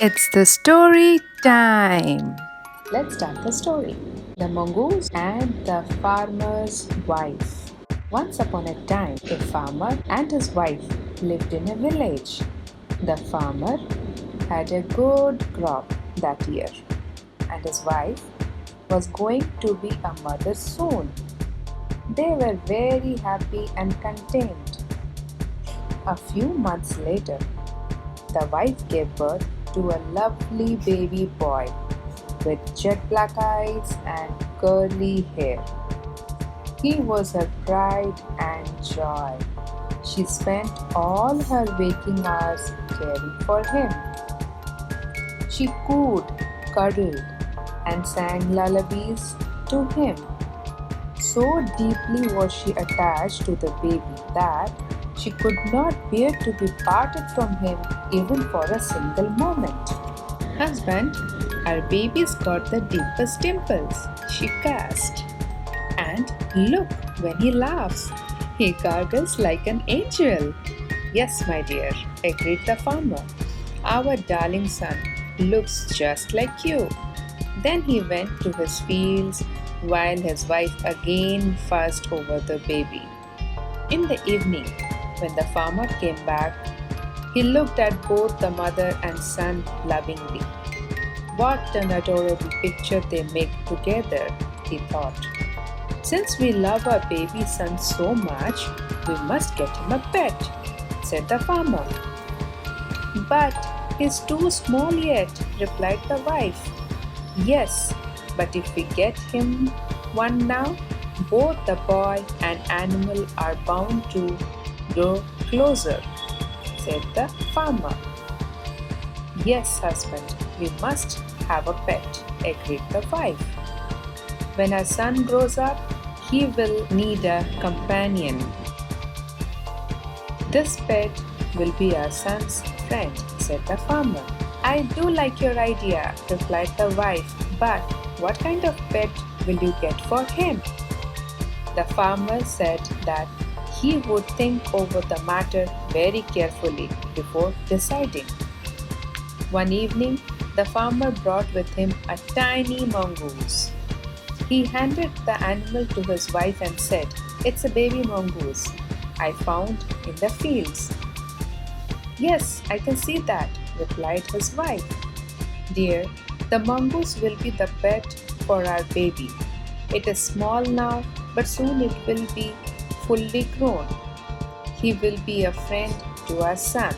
It's the story time. Let's start the story. The Mongoose and the Farmer's Wife. Once upon a time, a farmer and his wife lived in a village. The farmer had a good crop that year, and his wife was going to be a mother soon. They were very happy and content. A few months later, the wife gave birth to a lovely baby boy with jet black eyes and curly hair. He was her pride and joy. She spent all her waking hours caring for him. She cooed, cuddled, and sang lullabies to him. So deeply was she attached to the baby that she could not bear to be parted from him even for a single moment. Husband, our baby's got the deepest dimples, she gasped. And look, when he laughs, he gargles like an angel. Yes, my dear, agreed the farmer. Our darling son looks just like you. Then he went to his fields while his wife again fussed over the baby. In the evening, when the farmer came back, he looked at both the mother and son lovingly. What an adorable picture they make together, he thought. Since we love our baby son so much, we must get him a pet, said the farmer. But he's too small yet, replied the wife. Yes, but if we get him one now, both the boy and animal are bound to grow closer, said the farmer. Yes, husband, we must have a pet, agreed the wife. When our son grows up, he will need a companion. This pet will be our son's friend, said the farmer. I do like your idea, replied the wife, but what kind of pet will you get for him? The farmer said that he would think over the matter very carefully before deciding. One evening, the farmer brought with him a tiny mongoose. He handed the animal to his wife and said, It's a baby mongoose I found in the fields. Yes, I can see that, replied his wife. Dear, the mongoose will be the pet for our baby. It is small now, but soon it will be fully grown. He will be a friend to our son,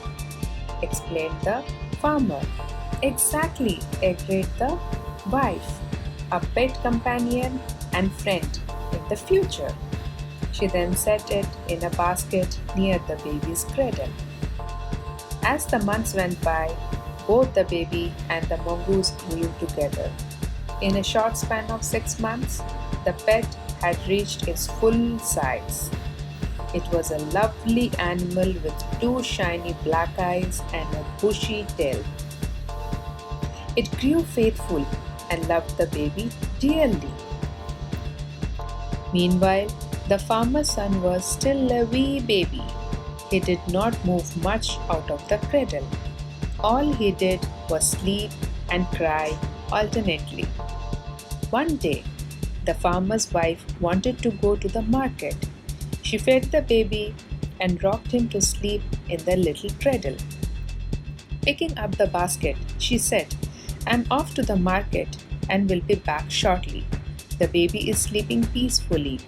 explained the farmer. Exactly, agreed the wife. A pet companion and friend in the future. She then set it in a basket near the baby's cradle. As the months went by, both the baby and the mongoose grew together. In a short span of 6 months, the pet had reached its full size. It was a lovely animal with two shiny black eyes and a bushy tail. It grew faithful and loved the baby dearly. Meanwhile, the farmer's son was still a wee baby. He did not move much out of the cradle. All he did was sleep and cry alternately. One day, the farmer's wife wanted to go to the market. She fed the baby and rocked him to sleep in the little cradle. Picking up the basket, she said, I'm off to the market and will be back shortly. The baby is sleeping peacefully.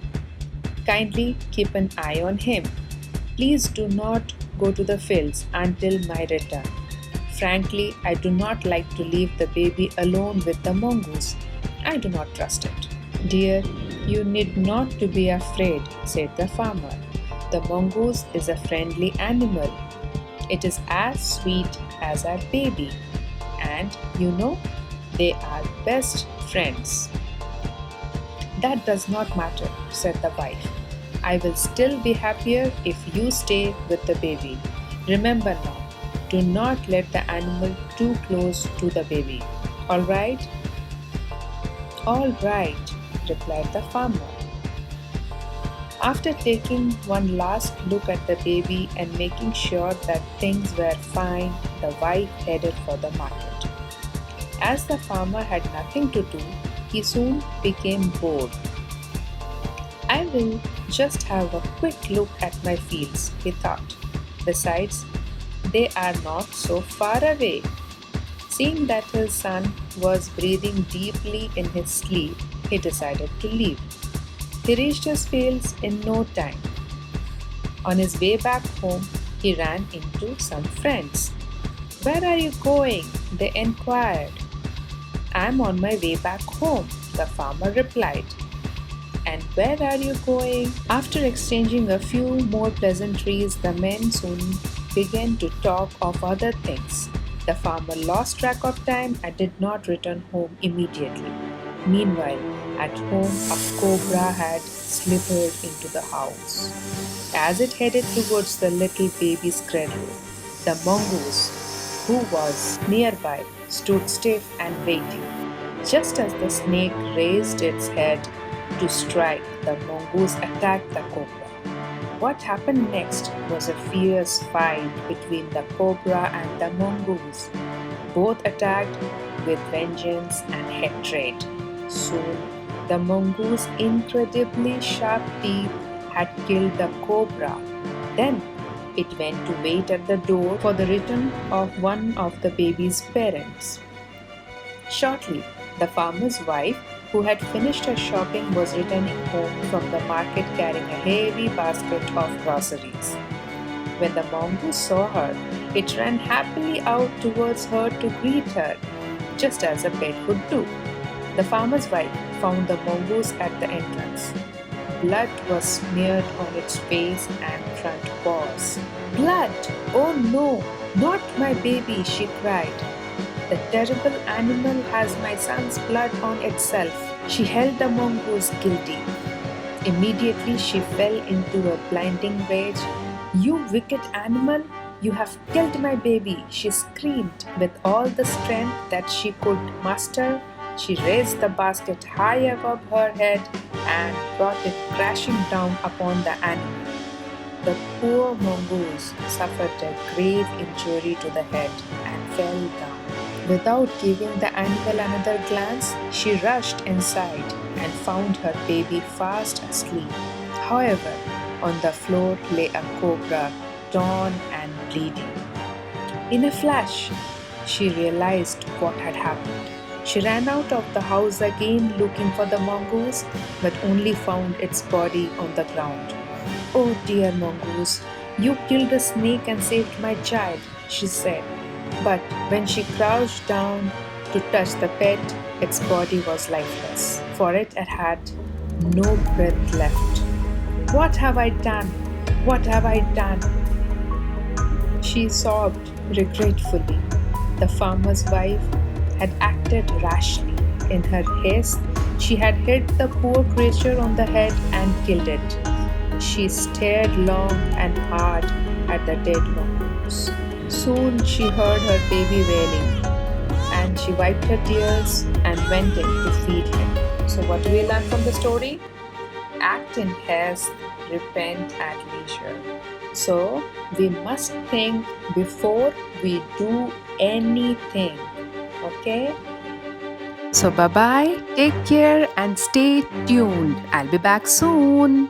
Kindly keep an eye on him. Please do not go to the fields until my return. Frankly, I do not like to leave the baby alone with the mongoose. I do not trust it. Dear, you need not to be afraid, said the farmer. The mongoose is a friendly animal. It is as sweet as our baby. And you know, they are best friends. That does not matter, said the wife. I will still be happier if you stay with the baby. Remember now, do not let the animal too close to the baby. All right? All right, replied the farmer. After taking one last look at the baby and making sure that things were fine, the wife headed for the market. As the farmer had nothing to do, he soon became bored. I will just have a quick look at my fields, he thought. Besides, they are not so far away. Seeing that his son was breathing deeply in his sleep, he decided to leave. He reached his fields in no time. On his way back home, he ran into some friends. "Where are you going?" they inquired. "I'm on my way back home," the farmer replied. "And where are you going?" After exchanging a few more pleasantries, the men soon began to talk of other things. The farmer lost track of time and did not return home immediately. Meanwhile, at home, a cobra had slithered into the house. As it headed towards the little baby's cradle, the mongoose, who was nearby, stood stiff and waiting. Just as the snake raised its head to strike, the mongoose attacked the cobra. What happened next was a fierce fight between the cobra and the mongoose. Both attacked with vengeance and hatred. Soon, the mongoose's incredibly sharp teeth had killed the cobra. Then, it went to wait at the door for the return of one of the baby's parents. Shortly, the farmer's wife, who had finished her shopping, was returning home from the market carrying a heavy basket of groceries. When the mongoose saw her, it ran happily out towards her to greet her, just as a pet would do. The farmer's wife found the mongoose at the entrance. Blood was smeared on its face and front paws. "Blood! Oh no, not my baby!" she cried. "The terrible animal has my son's blood on itself." She held the mongoose guilty. Immediately she fell into a blinding rage. "You wicked animal! You have killed my baby!" she screamed. With all the strength that she could muster, she raised the basket high above her head and brought it crashing down upon the animal. The poor mongoose suffered a grave injury to the head and fell down. Without giving the animal another glance, she rushed inside and found her baby fast asleep. However, on the floor lay a cobra, torn and bleeding. In a flash, she realized what had happened. She ran out of the house again looking for the mongoose, but only found its body on the ground. "Oh dear mongoose, you killed a snake and saved my child," she said. But when she crouched down to touch the pet, its body was lifeless, for it had no breath left. "What have I done? What have I done?" she sobbed regretfully. The farmer's wife had acted rashly. In her haste, she had hit the poor creature on the head and killed it. She stared long and hard at the dead mongoose. Soon she heard her baby wailing, and she wiped her tears and went in to feed him. So what do we learn from the story? Act in haste, repent at leisure. So we must think before we do anything. Okay? So, bye bye, take care, and stay tuned. I'll be back soon.